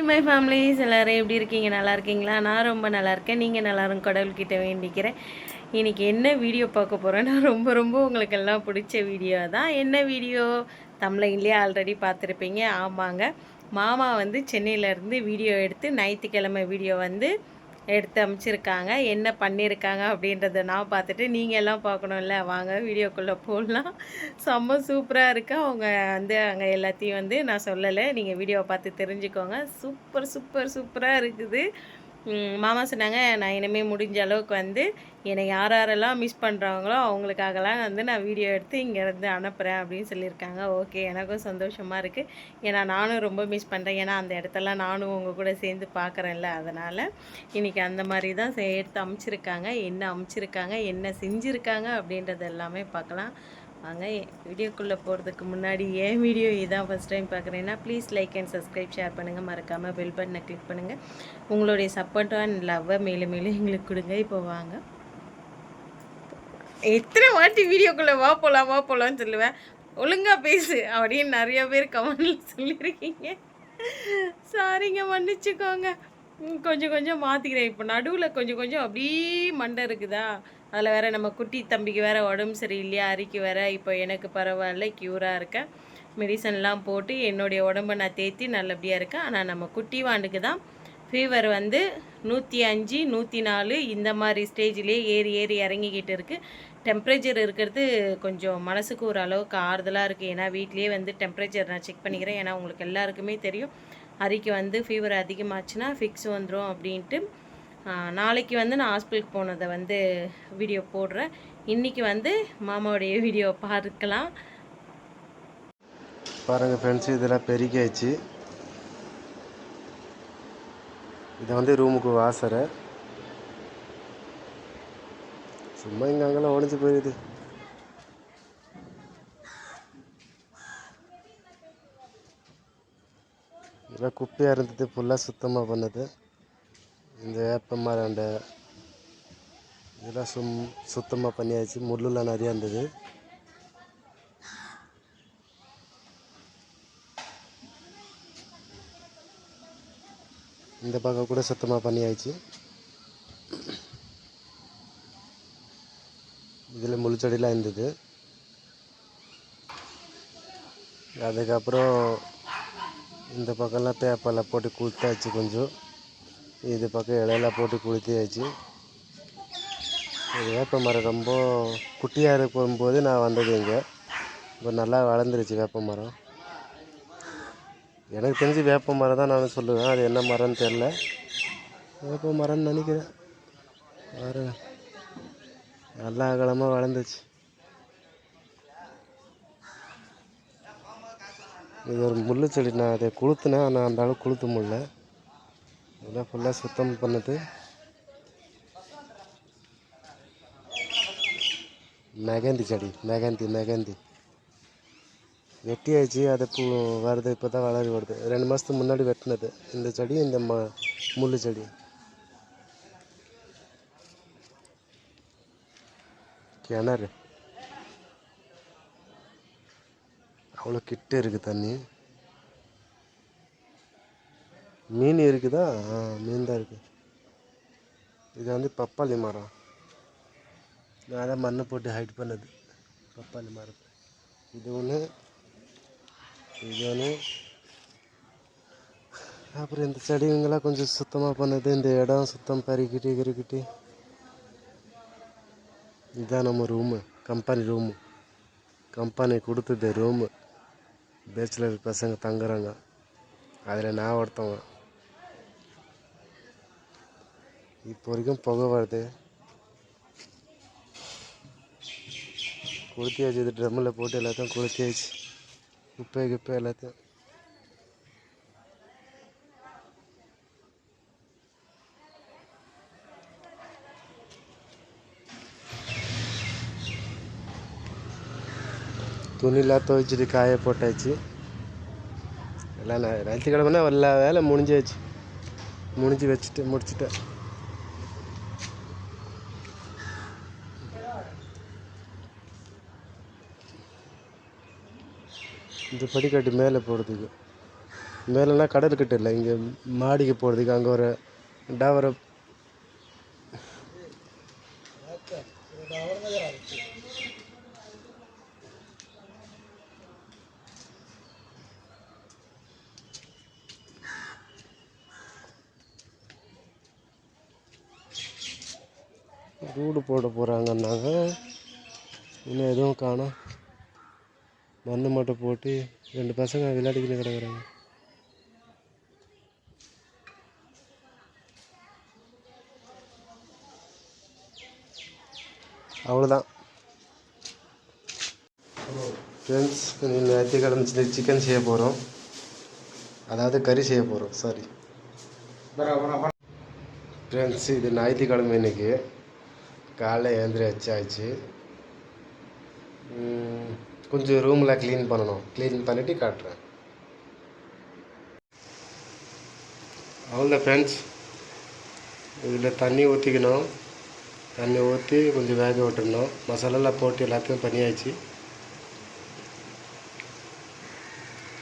My families எல்லோரும் எப்படி இருக்கீங்க? நல்லா இருக்கீங்களா? நான் ரொம்ப நல்லா இருக்கேன். நீங்கள் நல்லாரும் கடவுள்கிட்ட வேண்டிக்கிறேன். இன்றைக்கி என்ன வீடியோ பார்க்க போகிறேன்னா ரொம்ப ரொம்ப உங்களுக்கு எல்லாம் பிடிச்ச வீடியோ தான். என்ன வீடியோ தமிழ்லேயே ஆல்ரெடி பார்த்துருப்பீங்க. ஆமாங்க, மாமா வந்து சென்னையிலேருந்து வீடியோ எடுத்து ஞாயிற்றுக்கிழமை வீடியோ வந்து எடுத்து அமைச்சிருக்காங்க. என்ன பண்ணியிருக்காங்க அப்படின்றத நான் பார்த்துட்டு நீங்கள் எல்லாம் பார்க்கணும்ல, வாங்க வீடியோக்குள்ளே போடலாம். செம்ம சூப்பராக இருக்குது. அவங்க வந்து அங்கே எல்லாத்தையும் வந்து நான் சொல்லலை, நீங்கள் வீடியோவை பார்த்து தெரிஞ்சுக்கோங்க. சூப்பர் சூப்பர் சூப்பராக இருக்குது. மாமா சொன்னாங்க, நான் இனிமேல் முடிஞ்ச அளவுக்கு வந்து என்னை யார் யாரெல்லாம் மிஸ் பண்ணுறாங்களோ அவங்களுக்காகலாம் வந்து நான் வீடியோ எடுத்து இங்கேருந்து அனுப்புகிறேன் அப்படின்னு சொல்லியிருக்காங்க. ஓகே, எனக்கும் சந்தோஷமாக இருக்குது. ஏன்னா நானும் ரொம்ப மிஸ் பண்ணுறேன். ஏன்னா அந்த இடத்தெல்லாம் நானும் உங்கள் கூட சேர்ந்து பார்க்குறேன்ல, அதனால் இன்றைக்கி அந்த மாதிரி தான் எடுத்து அமைச்சிருக்காங்க. என்ன அமைச்சிருக்காங்க, என்ன செஞ்சுருக்காங்க அப்படின்றது எல்லாமே பார்க்கலாம். வாங்க வீடியோக்குள்ளே போகிறதுக்கு முன்னாடி ஏன் வீடியோ இதான் ஃபஸ்ட் டைம் பார்க்குறேன்னா please like and subscribe, share பண்ணுங்கள். மறக்காமல் பெல் பட்டனை கிளிக் பண்ணுங்கள். உங்களுடைய சப்போர்ட் அண்ட் லவ்வை மேலும் மேலும் எங்களுக்கு கொடுங்க. இப்போ வாங்க, எத்தனை வாட்டி வீடியோக்குள்ளே வா போகலான்னு சொல்லுவேன், ஒழுங்காக பேசு அப்படின்னு நிறைய பேர் கமெண்டில் சொல்லியிருக்கீங்க. சாரிங்க, மன்னிச்சுக்கோங்க. கொஞ்சம் கொஞ்சம் மாற்றிக்கிறேன். இப்போ நடுவில் கொஞ்சம் கொஞ்சம் அப்படியே மண்டை இருக்குதா, அதில் வேறு நம்ம குட்டி தம்பிக்கு வேறு உடம்பு சரியில்லையா, அரிக்கு வேறு. இப்போ எனக்கு பரவாயில்ல, க்யூராக இருக்கேன். மெடிசன்லாம் போட்டு என்னுடைய உடம்பை நான் தேற்றி நல்லபடியாக இருக்கேன். ஆனால் நம்ம குட்டி வாண்டுக்கு தான் ஃபீவர் வந்து 105 104 இந்த மாதிரி ஸ்டேஜ்லேயே ஏறி ஏறி இறங்கிக்கிட்டு இருக்குது. டெம்ப்ரேச்சர் இருக்கிறது கொஞ்சம் மனசுக்கு ஒரு அளவுக்கு ஆறுதலாக இருக்குது. ஏன்னா வீட்லேயே வந்து டெம்ப்ரேச்சர் நான் செக் பண்ணிக்கிறேன். ஏன்னா உங்களுக்கு எல்லாருக்குமே தெரியும், அரிக்கு வந்து ஃபீவர் அதிகமாச்சுன்னா ஃபிக்ஸ் வந்துடும் அப்படின்ட்டு. நாளைக்கு வந்து நான் ஹாஸ்பிட்டலுக்கு போனதை வந்து வீடியோ போடுறேன். இன்றைக்கி வந்து மாமாவுடைய வீடியோ பார்க்கலாம் பாருங்கள் ஃப்ரெண்ட்ஸ். இதெல்லாம் பெருகியாச்சு. இதை வந்து ரூமுக்கு வாசரை சும்மா இங்கே அங்கெல்லாம் உடஞ்சி போயிடுது. இதெல்லாம் குப்பையாக இருந்தது, ஃபுல்லாக சுத்தமாக பண்ணது. இந்த வேப்ப மரம் இதெல்லாம் சுத்தமாக பண்ணியாச்சு. முள்ளுலாம் நிறையா இருந்தது. இந்த பக்கம் கூட சுத்தமாக பண்ணியாச்சு. இதில் முள் செடிலாம் இருந்தது. அதுக்கப்புறம் இந்த பக்கம்லாம் பேப்பரில் போட்டு குளுத்தாச்சு. கொஞ்சம் இது பக்கம் இலையெல்லாம் போட்டு குளுத்தியாச்சு. இது வேப்ப மரம் ரொம்ப குட்டியாக இருக்கும்போது நான் வந்தது இங்கே. இப்போ நல்லா வளர்ந்துருச்சு வேப்ப மரம். எனக்கு தெரிஞ்சு வேப்ப மரம் தான் நான் சொல்லுவேன். அது என்ன மரம்னு தெரில, வேப்ப மரம்னு நினைக்கிறேன். வேறு நல்லா அகலமாக வளர்ந்துச்சு. இது ஒரு முள் செடி. நான் அதை கொளுத்துனேன், ஆனால் அந்த அளவுக்கு கொளுத்த முடியல. இதெல்லாம் ஃபுல்லாக சுத்தம் பண்ணது. மெகந்தி செடி, மெகந்தி வெட்டியாச்சு. அது பூ வருது, இப்போ தான் வளரி வருது. 2 மாதத்துக்கு முன்னாடி வெட்டினது இந்த செடி. இந்த முள் செடி கிணறு அவ்வளோ கிட்ட இருக்குது. தண்ணி மீன் இருக்குதா? மீன் தான் இருக்குது. இது வந்து பப்பாளி மரம். நான் தான் மண்ணை போட்டு ஹைட் பண்ணது பப்பாளி மரம். இது ஒன்று, அப்புறம் இந்த செடிங்கெல்லாம் கொஞ்சம் சுத்தமாக பண்ணது. இந்த இடம் சுத்தம் கிரிக்கிட்டு. இதுதான் நம்ம ரூமு, கம்பெனி கொடுத்தது ரூமு. பேச்சுலர் பசங்க தங்குறாங்க, அதில் நான் ஒருத்தவங்க. இப்போ வரைக்கும் புகை வருது. கொளுத்தியாச்சு. இது ட்ரம்மில் போட்டு எல்லாத்தையும் கொளுத்தியாச்சு. குப்பை எல்லாத்தையும். துணிலாம் துவைச்சிட்டு காய போட்டாச்சு. எல்லாம் ஞாயிற்றுக்கிழமைனா எல்லா வேலை முடிஞ்சாச்சு. முடிச்சுட்டேன். இந்த படிக்கட்டு மேலே போகிறதுக்கு மேலெல்லாம் கடற்கிட்ட இல்லை, இங்கே மாடிக்கு போகிறதுக்கு அங்கே ஒரு டவரை ரூடு போட போகிறாங்கன்னாங்க. இன்னும் எதுவும் காணோம். மண் மட்டும் போட்டு 2 பசங்க விளையாடிக்கிட்டு கிடக்குறாங்க. அவ்வளோதான் ஃப்ரெண்ட்ஸ். ஞாயிற்றுக்கிழமை சிக்கன் செய்ய போகிறோம், அதாவது கறி செய்ய போகிறோம். சாரி ஃப்ரெண்ட்ஸ், இது ஞாயிற்றுக்கிழமை இன்னைக்கு காலைல எழுந்திரி வச்சாச்சு. கொஞ்சம் ரூமில் க்ளீன் பண்ணணும், க்ளீன் பண்ணிவிட்டு காட்டுறேன். அவ்வளோதான் ஃப்ரெண்ட்ஸ். இதில் தண்ணி ஊற்றிக்கணும், தண்ணி ஊற்றி கொஞ்சம் வேக விட்டுடணும். மசாலாலாம் போட்டு எல்லாத்தையும் பண்ணியாச்சு.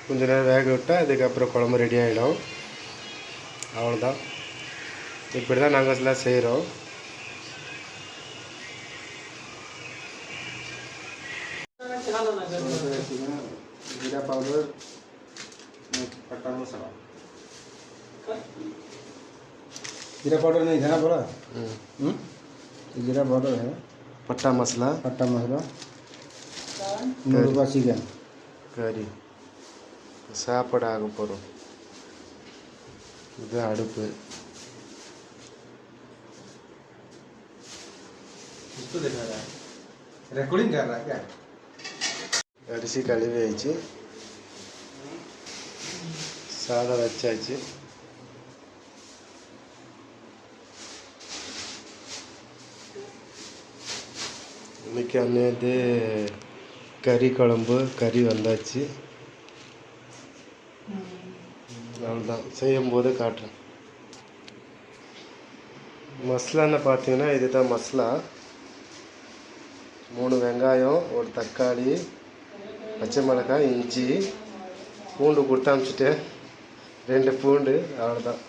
கொஞ்சம் நேரம் வேக விட்டால் அதுக்கப்புறம் குழம்பு ரெடி ஆகிடும். அவ்வளோதான். இப்படி தான் நாங்கள் எல்லாம் செய்கிறோம். जीरा पाउडर, पट्टा मसाला, जीरा पाउडर नहीं धना बोला, जीरा पाउडर है, पट्टा मसाला, नूरुबा चिकन करी சாப்பாடாக போகிறோம். இது அடுப்பு. इसको देखा रहा है, रिकॉर्डिंग कर रहा है क्या? அரிசி கழுவி ஆயிடுச்சு, சாதம் வச்சாச்சு. இன்னைக்கு அன்னைக்கு கறி குழம்பு, கறி வந்தாச்சு. அவ்வளோதான், செய்யும்போது காட்டுறேன். மசாலான்னு பார்த்தீங்கன்னா இதுதான் மசாலா. 3 வெங்காயம், 1 தக்காளி, பச்சை மிளகாய், இஞ்சி, பூண்டு கொடுத்து அனுப்பிச்சிட்டேன், 2 பூண்டு. அவ்வளோதான்.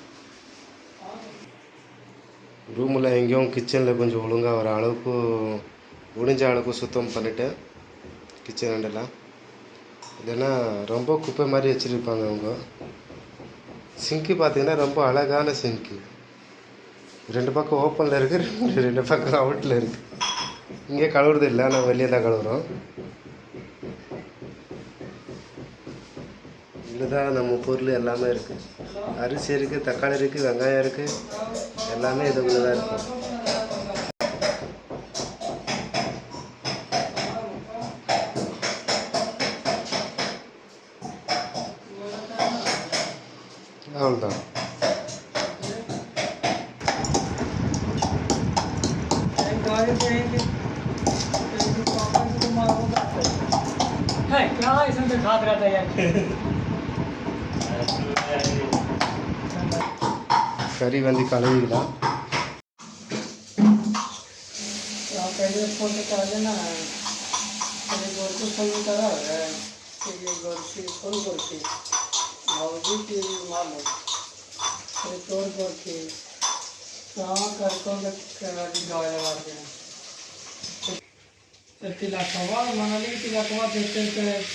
ரூமில் எங்கேயும் கிச்சனில் கொஞ்சம் ஒழுங்காக வர அளவுக்கு முடிஞ்ச அளவுக்கு சுத்தம் பண்ணிவிட்டேன் கிச்சன் ரெண்டெல்லாம். இல்லைன்னா ரொம்ப குப்பை மாதிரி வச்சுருப்பாங்க அவங்க. சிங்க்கு பார்த்தீங்கன்னா ரொம்ப அழகான சிங்க்கு. 2 பக்கம் ஓப்பனில் இருக்குது, 2 பக்கம் அவுட்டில் இருக்குது. இங்கே கழுவுறது இல்லை, நான் வெளியே தான் கழுவுறோம். இதில் தான் நம்ம பொருள் எல்லாமே இருக்குது. அரிசி இருக்குது, தக்காளி இருக்குது, வெங்காயம் இருக்குது, எல்லாமே இதுக்குள்ளே தான் இருக்கும். அவ்வளோதான். கறி வந்து கழுவிக்கலாம். तिला कवा म्हणाली, तिला कवा देते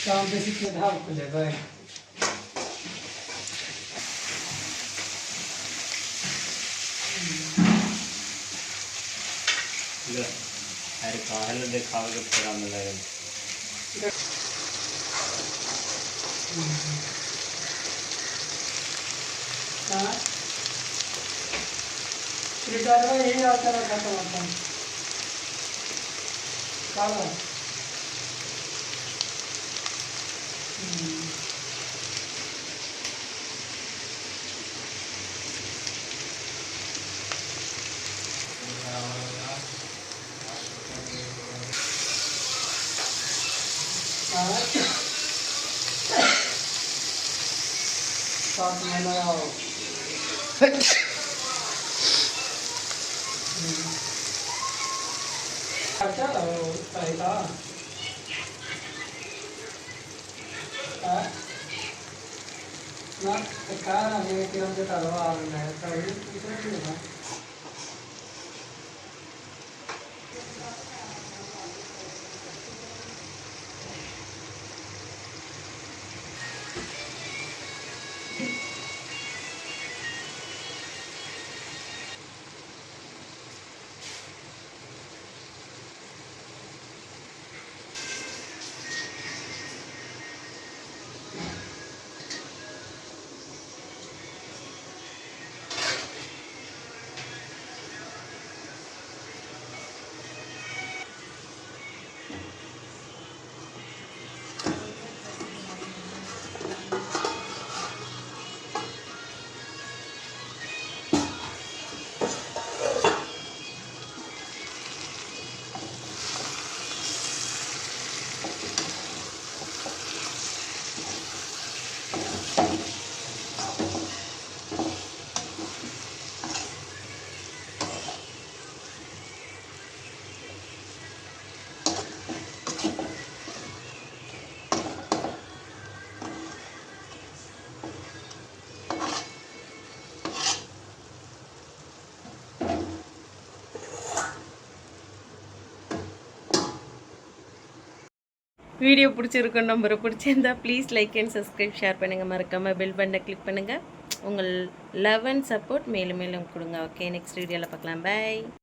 काम बेसिक धाव खुले बाय. अरे कहां देखाओगे पूरा मिला है. हां रिटायर ये आता ना खाता आता काला. साथ में लगाओ. अच्छा पहला ना कार आने के हम जो तालवा आ रहा है तो ये दूसरा क्यों है வீடியோ பிடிச்சிருக்கும் நம்பரை பிடிச்சிருந்தா please like and subscribe share பண்ணுங்கள். மறக்காமல் பெல் பட்டனை கிளிக் பண்ணுங்கள். உங்கள் லவ் அண்ட் சப்போர்ட் மேலும் மேலும் கொடுங்க. ஓகே, நெக்ஸ்ட் வீடியோவில் பார்க்கலாம். பை.